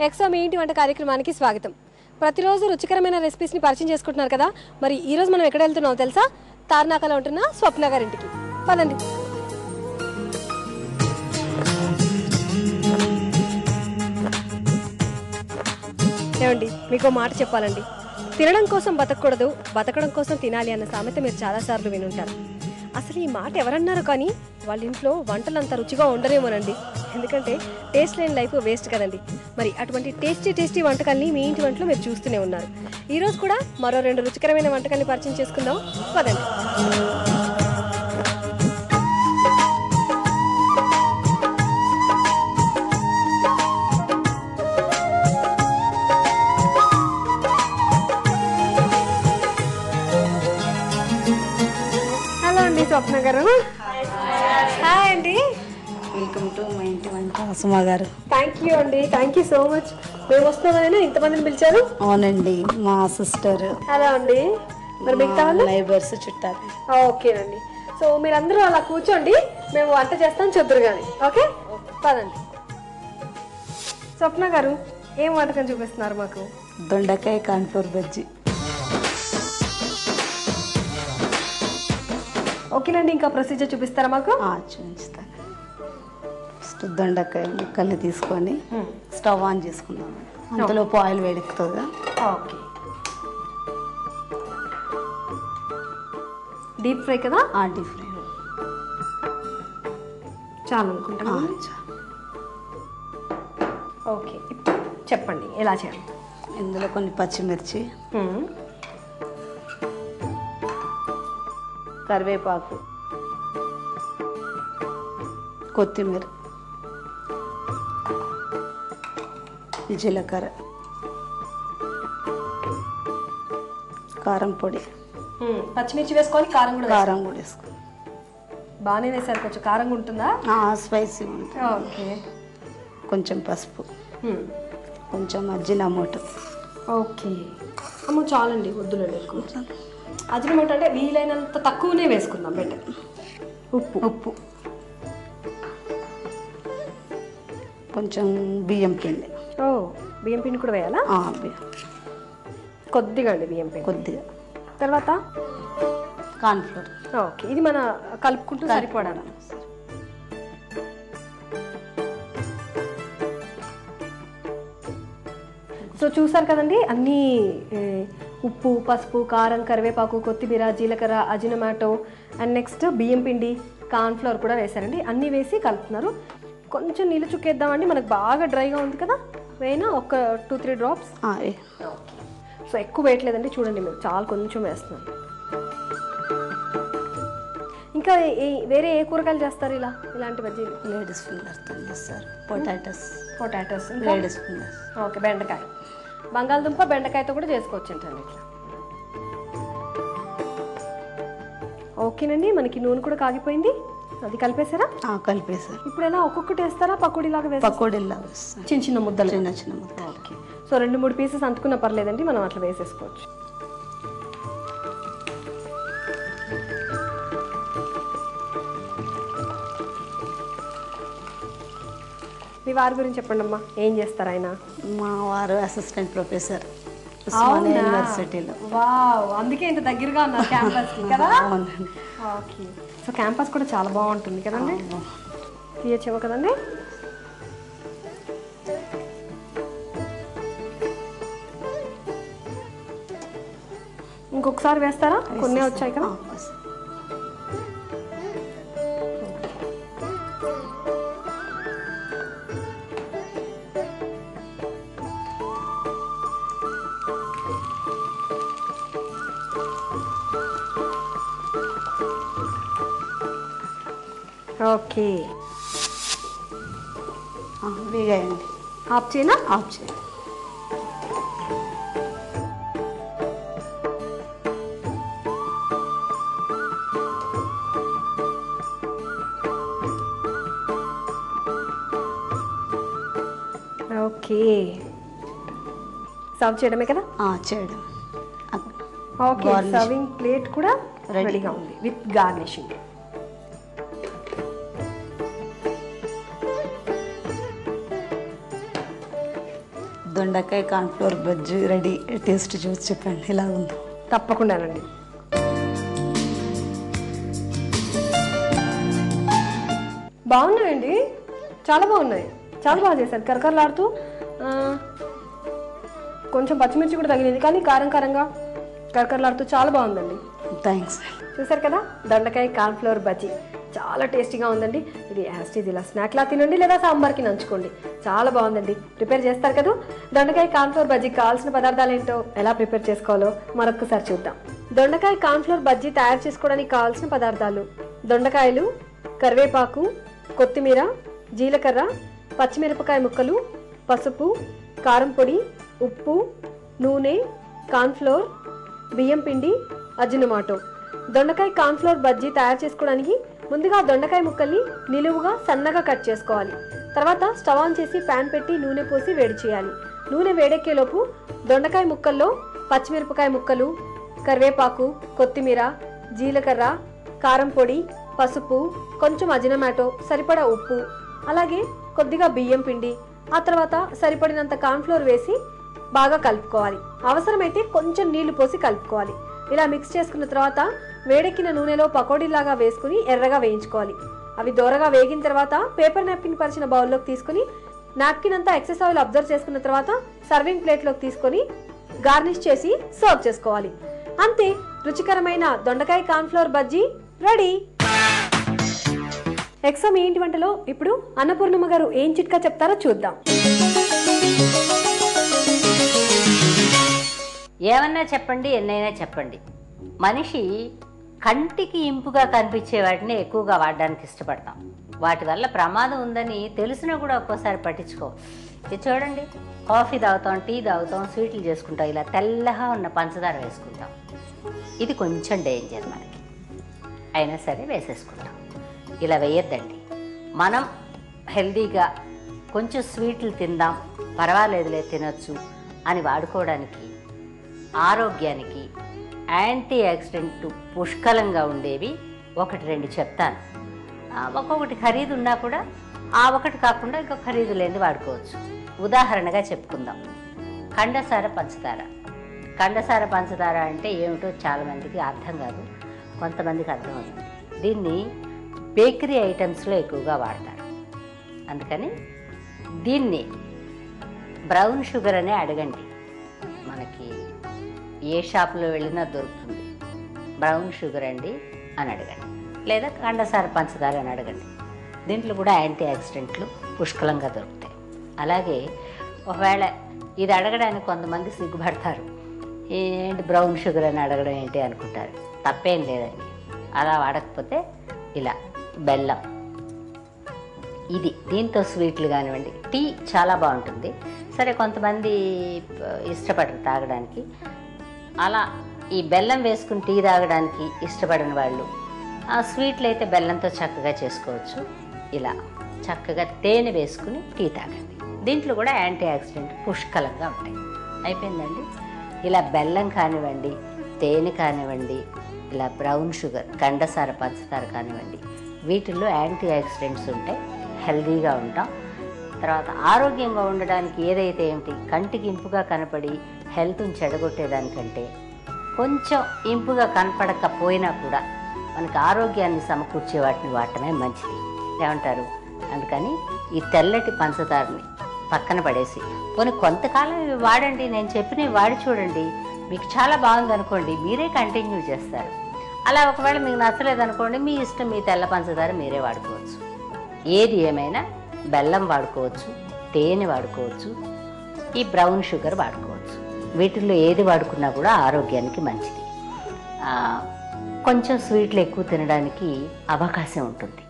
Exo మీ ఇంటి వంట కార్యక్రమానికి స్వాగతం. ప్రతిరోజు రుచికరమైన రెసిపీస్ని పరిచయం చేసుకుంటున్నారు కదా. మరి ఈరోజు మనం ఎక్కడ వెళ్తున్నామో తెలుసా? తార్నాకలో ఉంటున్న స్వప్న గారింటికి పదండి. ఏమండి, మీకు మాట చెప్పాలండి. తినడం కోసం బతకూడదు, బతకడం కోసం తినాలి అన్న సామెత మీరు చాలాసార్లు వినుంటారు. అసలు ఈ మాట ఎవరన్నారు? కానీ వాళ్ళ ఇంట్లో వంటలు అంత రుచిగా ఉండరేమోనండి. ఎందుకంటే టేస్ట్ లేని లైఫ్ వేస్ట్ కదండి. మరి అటువంటి టేస్టీ వంటకాల్ని మీ ఇంటి వంటలో మీరు చూస్తూనే ఉన్నారు. ఈరోజు కూడా మరో 2 రుచికరమైన వంటకాల్ని పరిచయం చేసుకుందాం. పదండి. స్వప్న గారు, హాయ్ అండి. వెల్కమ్ టు మా ఇంటి వంట సుమా గారు. థ్యాంక్ యూ అండి, థ్యాంక్ యూ సో మచ్. మేము వస్తున్నామని ఇంతమందిని పిలిచారు. అవునండి, మా సిస్టర్. అలా అండి. మరి మిగతా వాళ్ళు నైబర్స్ చుట్టారు. ఓకేనండి. సో మీరందరూ అలా కూర్చోండి, మేము వంట చేస్తాం చెప్తురు కానీ. ఓకే, పదండి. స్వప్న గారు, ఏం వంటకం చూపిస్తున్నారు మాకు? దొండకాయ కాన్ఫ్లోర్ బజ్జీ. ఓకేనండి, ఇంకా ప్రొసీజర్ చూపిస్తారా మాకు? చూపిస్తాను. ఫస్ట్ దొండకాయ ముక్కల్ని తీసుకొని స్టవ్ ఆన్ చేసుకుందాం. అంతలోపు ఆయిల్ వేడెక్కుతుంది. ఓకే, డీప్ ఫ్రై కదా? డీప్ ఫ్రై చాలు అనుకుంటా. ఓకే, చెప్పండి ఎలా చేయాలి? ఇందులో కొన్ని పచ్చిమిర్చి, కరివేపాకు, కొత్తిమీర, జీలకర్ర, కారం పొడి. పచ్చిమిర్చి వేసుకోవాలి, కారం కూడా వేసుకోవాలి. బాగానే వేసారు. కొంచెం కారం ఉంటుందా? స్పైసీ ఉంటుంది. ఓకే, కొంచెం పసుపు, కొంచెం అజినమోటో. ఓకే అమ్మ, చాలండి, వద్దులండి ఎక్కువ. అజినమోటో అంటే వీలైనంత తక్కువనే వేసుకుందాం, బెటర్. ఉప్పు, కొంచెం బియ్యం పిండి. బియ్యం పిండి కూడా వేయాలా? కొద్దిగా అండి బియ్యం పిండి, కొద్దిగా. తర్వాత కార్న్ఫ్లోర్. ఓకే, ఇది మన కలుపుకుంటూ సరిపడాలి. సో చూసారు కదండి, అన్నీ ఉప్పు, పసుపు, కారం, కరివేపాకు, కొత్తిమీర, జీలకర్ర, అజినమాటో అండ్ నెక్స్ట్ బియ్యం పిండి, కార్న్ఫ్లోర్ కూడా వేశారండి. అన్నీ వేసి కలుపుతున్నారు. కొంచెం నీళ్ళు చుక్కేద్దామండి, మనకు బాగా డ్రైగా ఉంది కదా. వేయినా ఒక 2-3 డ్రాప్స్. సో ఎక్కువ వేయట్లేదండి, చూడండి మీరు, చాలా కొంచెం వేస్తున్నాను. ఇంకా వేరే ఏ కూరగాయలు చేస్తారు ఇలాంటి బజ్జీలు? లేడీస్ ఫింగర్తో చేస్తారు. Potatoes, ladies fingers. ఓకే, బెండకాయ, బంగాళదుంప, బెండకాయతో కూడా చేసుకోవచ్చు అండి ఇట్లా. ఓకేనండి, మనకి నూనె కూడా కాగిపోయింది. అది కలిపేసారా? కలిపేసారు. ఇప్పుడు ఎలా ఒక్కొక్కటి వేస్తారా? పకోడీలాగా వేస్తారా? పకోడీలాగా వేస్తాం, చిన్న ముద్దలు. చిన్న ముద్దలు. ఓకే, సో 2-3 పీసెస్ అంటుకున్నా పర్లేదండి, మనం అట్లా వేసేసుకోవచ్చు. మీ వారి గురించి చెప్పండి అమ్మా, ఏం చేస్తారు ఆయన? మా వారు అసిస్టెంట్ ప్రొఫెసర్ యూనివర్సిటీలో. వావ్, అందుకే ఇంత దగ్గరగా ఉన్నారు క్యాంపస్కి కదా. ఓకే, సో క్యాంపస్ కూడా చాలా బాగుంటుంది కదండి. తీయచ్చేమో కదండి. ఇంకొకసారి వేస్తారా? కొన్ని వచ్చాయి కదా. ఓకే, వేయండి. ఆఫ్ చేయనా? ఆఫ్ చేయండి. ఓకే, సర్వ్ చేయడమే కదా? చేయడం. ఓకే, సర్వింగ్ ప్లేట్ కూడా రెడీగా ఉంది విత్ గార్నిషింగ్. దొండకాయ కార్న్ఫ్లోర్ బజ్జీ రెడీ. టేస్ట్ చూసి చెప్పండి ఎలా ఉందో. తప్పకుండానండి. బాగున్నాయండి, చాలా బాగున్నాయి, చాలా బాగా చేశారు. కరకరలాడుతూ కొంచెం పచ్చిమిర్చి కూడా తగిలింది, కానీ కారం కారంగా కరకరలాడుతూ చాలా బాగుందండి. థ్యాంక్స్. చూసారు కదా, దొండకాయ కార్న్ఫ్లోర్ బజ్జీ చాలా టేస్టీగా ఉందండి. ఇది యాస్టీజ్ ఇలా స్నాక్లా తినండి లేదా సాంబార్కి నంచుకోండి, చాలా బాగుందండి. ప్రిపేర్ చేస్తారు కదా. దొండకాయ కార్న్ఫ్లోర్ బజ్జీకి కావాల్సిన పదార్థాలు ఏంటో, ఎలా ప్రిపేర్ చేసుకోవాలో మరొకసారి చూద్దాం. దొండకాయ కార్న్ఫ్లోర్ బజ్జీ తయారు చేసుకోవడానికి కావాల్సిన పదార్థాలు: దొండకాయలు, కరివేపాకు, కొత్తిమీర, జీలకర్ర, పచ్చిమిరపకాయ ముక్కలు, పసుపు, కారం పొడి, ఉప్పు, నూనె, కార్న్ఫ్లోర్, బియ్యం పిండి, అజినోమోటో. దొండకాయ కార్న్ఫ్లోర్ బజ్జీ తయారు చేసుకోవడానికి ముందుగా దొండకాయ ముక్కల్ని నిలువుగా సన్నగా కట్ చేసుకోవాలి. తర్వాత స్టవ్ ఆన్ చేసి ప్యాన్ పెట్టి నూనె పోసి వేడి చేయాలి. నూనె వేడెక్కేలోపు దొండకాయ ముక్కల్లో పచ్చిమిరపకాయ ముక్కలు, కరివేపాకు, కొత్తిమీర, జీలకర్ర, కారం పొడి, పసుపు, కొంచెం అజినోమోటో, సరిపడా ఉప్పు, అలాగే కొద్దిగా బియ్యం పిండి, ఆ తర్వాత సరిపడినంత కార్న్ఫ్లోర్ వేసి బాగా కలుపుకోవాలి. అవసరమైతే కొంచెం నీళ్లు పోసి కలుపుకోవాలి. ఇలా మిక్స్ చేసుకున్న తర్వాత వేడెక్కిన నూనెలో పకోడీలాగా వేసుకుని ఎర్రగా వేయించుకోవాలి. అవి దోరగా వేగిన తర్వాత పేపర్ నాప్కిన్ పరిచిన బౌల్లోకి తీసుకుని నాప్కిన్ అంతా ఎక్సెస్ ఆయిల్ అబ్జర్వ్ చేసుకున్న తర్వాత సర్వింగ్ ప్లేట్లోకి తీసుకొని గార్నిష్ చేసి సర్వ్ చేసుకోవాలి. అంతే, రుచికరమైన దొండకాయ కార్న్ఫ్లోర్ బజ్జీ రెడీ. ఎక్సో మీ ఇంటి వంటలో ఇప్పుడు అన్నపూర్ణమ్మ గారు ఏం చిట్కా చెప్తారో చూద్దాం. ఏమన్నా చెప్పండి, ఎన్నైనా చెప్పండి, మనిషి కంటికి ఇంపుగా కనిపించే వాటిని ఎక్కువగా వాడడానికి ఇష్టపడతాం. వాటి వల్ల ప్రమాదం ఉందని తెలిసినా కూడా ఒక్కోసారి పట్టించుకో. ఇది చూడండి, కాఫీ తాగుతాం, టీ తాగుతాం, స్వీట్లు చేసుకుంటాం, ఇలా తెల్లగా ఉన్న పంచదార వేసుకుంటాం. ఇది కొంచెం డేంజర్ మనకి, అయినా సరే వేసేసుకుంటాం. ఇలా వేయొద్దండి. మనం హెల్దీగా కొంచెం స్వీట్లు తిందాం, పర్వాలేదులే తినొచ్చు అని వాడుకోవడానికి ఆరోగ్యానికి యాంటీ ఆక్సిడెంట్ పుష్కలంగా ఉండేవి ఒకటి రెండు చెప్తాను. ఒక్కొక్కటి ఖరీదు ఉన్నా కూడా ఆ ఒకటి కాకుండా ఇంకో ఖరీదు లేని వాడుకోవచ్చు. ఉదాహరణగా చెప్పుకుందాం, కండసార పంచదార. కండసార పంచదార అంటే ఏమిటో చాలామందికి అర్థం కాదు, కొంతమందికి అర్థమవుతుంది. దీన్ని బేకరీ ఐటమ్స్లో ఎక్కువగా వాడతారు. అందుకని దీన్ని బ్రౌన్ షుగర్ అనే అడగండి, మనకి ఏ షాప్లో వెళ్ళినా దొరుకుతుంది. బ్రౌన్ షుగర్ అండి అని అడగండి, లేదా కండసార పంచదార అని అడగండి. దీంట్లో కూడా యాంటీ ఆక్సిడెంట్లు పుష్కలంగా దొరుకుతాయి. అలాగే ఒకవేళ ఇది అడగడానికి కొంతమంది సిగ్గుపడతారు, ఏంటి బ్రౌన్ షుగర్ అని అడగడం ఏంటి అనుకుంటారు. తప్పేం లేదండి. అలా వాడకపోతే ఇలా బెల్లం, ఇది దీంతో స్వీట్లు కానివ్వండి, టీ చాలా బాగుంటుంది. సరే, కొంతమంది ఇష్టపడరు తాగడానికి, అలా ఈ బెల్లం వేసుకుని టీ తాగడానికి ఇష్టపడిన వాళ్ళు ఆ స్వీట్లు అయితే బెల్లంతో చక్కగా చేసుకోవచ్చు. ఇలా చక్కగా తేనె వేసుకుని టీ తాగండి. దీంట్లో కూడా యాంటీ ఆక్సిడెంట్ పుష్కలంగా ఉంటాయి. అయిపోయిందండి. ఇలా బెల్లం కానివ్వండి, తేనె కానివ్వండి, ఇలా బ్రౌన్ షుగర్, కండసార పంచదార కానివ్వండి, వీటిల్లో యాంటీ ఆక్సిడెంట్స్ ఉంటాయి. హెల్దీగా ఉంటాం. తర్వాత ఆరోగ్యంగా ఉండడానికి ఏదైతే ఏమిటి, కంటికి ఇంపుగా కనపడి హెల్త్ని చెడగొట్టేదానికంటే కొంచెం ఇంపుగా కనపడకపోయినా కూడా మనకి ఆరోగ్యాన్ని సమకూర్చే వాటిని వాడటమే మంచిది. ఏమంటారు? అందుకని ఈ తెల్లటి పంచదారని పక్కన పడేసి కొంతకాలం ఇవి వాడండి. నేను చెప్పినవి వాడి చూడండి, మీకు చాలా బాగుంది అనుకోండి, మీరే కంటిన్యూ చేస్తారు. అలా ఒకవేళ మీకు నచ్చలేదనుకోండి, మీ ఇష్టం, మీ తెల్ల పంచదార మీరే వాడుకోవచ్చు. ఏది ఏమైనా బెల్లం వాడుకోవచ్చు, తేనె వాడుకోవచ్చు, ఈ బ్రౌన్ షుగర్ వాడుకోవచ్చు. వీటిల్లో ఏది వాడుకున్నా కూడా ఆరోగ్యానికి మంచిది. కొంచెం స్వీట్లు ఎక్కువ తినడానికి అవకాశం ఉంటుంది.